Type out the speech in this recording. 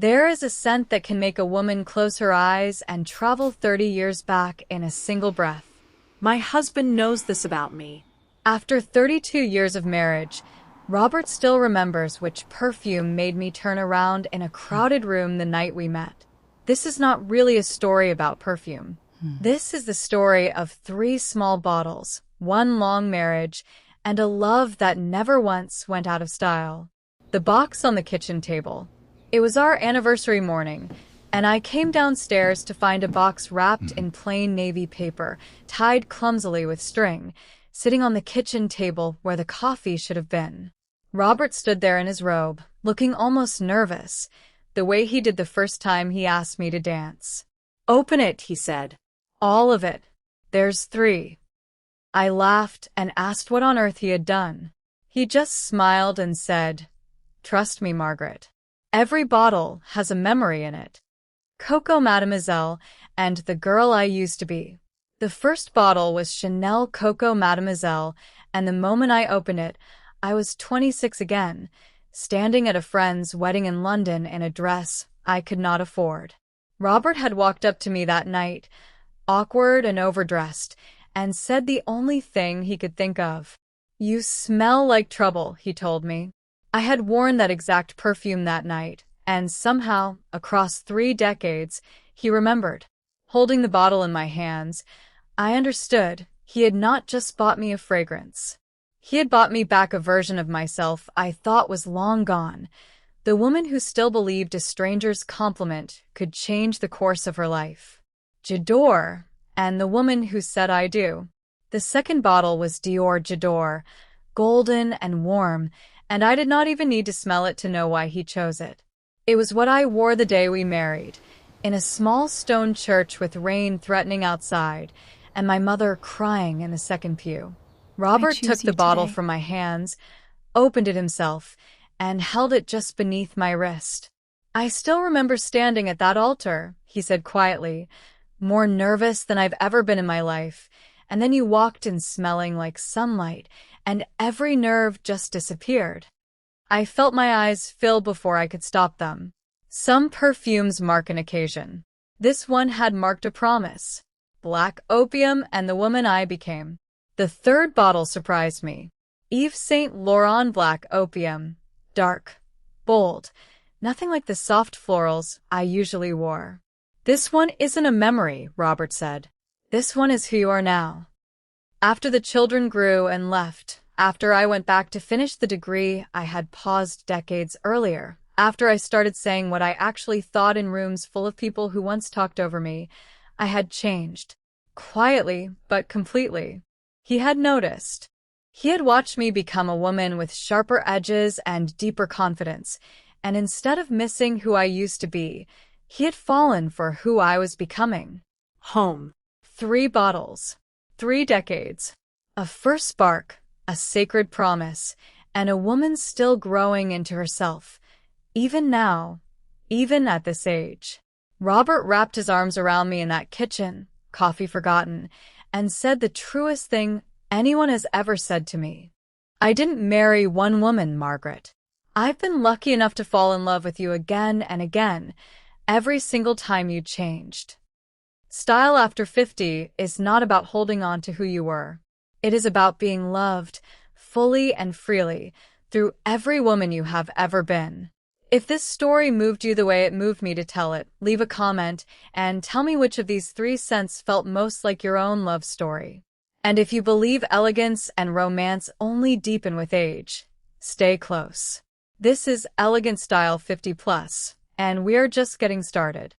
There is a scent that can make a woman close her eyes and travel 30 years back in a single breath. My husband knows this about me. After 32 years of marriage, Robert still remembers which perfume made me turn around in a crowded room the night we met. This is not really a story about perfume. This is the story of 3 small bottles, 1 long marriage, and a love that never once went out of style. The box on the kitchen table. It was our anniversary morning, and I came downstairs to find a box wrapped in plain navy paper, tied clumsily with string, sitting on the kitchen table where the coffee should have been. Robert stood there in his robe, looking almost nervous, the way he did the first time he asked me to dance. "Open it," he said. "All of it. There's 3. I laughed and asked what on earth he had done. He just smiled and said, "Trust me, Margaret. Every bottle has a memory in it. Coco Mademoiselle and the girl I used to be." The first bottle was Chanel Coco Mademoiselle, and the moment I opened it, I was 26 again, standing at a friend's wedding in London in a dress I could not afford. Robert had walked up to me that night, awkward and overdressed, and said the only thing he could think of. "You smell like trouble," he told me. I had worn that exact perfume that night, and somehow, across 3 decades, he remembered. Holding the bottle in my hands, I understood he had not just bought me a fragrance. He had bought me back a version of myself I thought was long gone, the woman who still believed a stranger's compliment could change the course of her life. Jadore, and the woman who said I do. The second bottle was Dior J'adore, golden and warm, and I did not even need to smell it to know why he chose it. It was what I wore the day we married, in a small stone church with rain threatening outside, and my mother crying in the second pew. Robert took the bottle from my hands, opened it himself, and held it just beneath my wrist. "I still remember standing at that altar," he said quietly, "more nervous than I've ever been in my life, and then you walked in smelling like sunlight, and every nerve just disappeared." I felt my eyes fill before I could stop them. Some perfumes mark an occasion. This one had marked a promise. Black opium and the woman I became. The third bottle surprised me. Yves Saint Laurent Black Opium. Dark. Bold. Nothing like the soft florals I usually wore. "This one isn't a memory," Robert said. "This one is who you are now." After the children grew and left, after I went back to finish the degree I had paused decades earlier, after I started saying what I actually thought in rooms full of people who once talked over me, I had changed. Quietly, but completely. He had noticed. He had watched me become a woman with sharper edges and deeper confidence, and instead of missing who I used to be, he had fallen for who I was becoming. Home. 3 bottles. 3 decades. A first spark, a sacred promise, and a woman still growing into herself. Even now, even at this age. Robert wrapped his arms around me in that kitchen, coffee forgotten, and said the truest thing anyone has ever said to me. "I didn't marry one woman, Margaret. I've been lucky enough to fall in love with you again and again, every single time you changed." Style after 50 is not about holding on to who you were. It is about being loved, fully and freely, through every woman you have ever been. If this story moved you the way it moved me to tell it, leave a comment and tell me which of these 3 scents felt most like your own love story. And if you believe elegance and romance only deepen with age, stay close. This is Elegant Style 50+, and we're just getting started.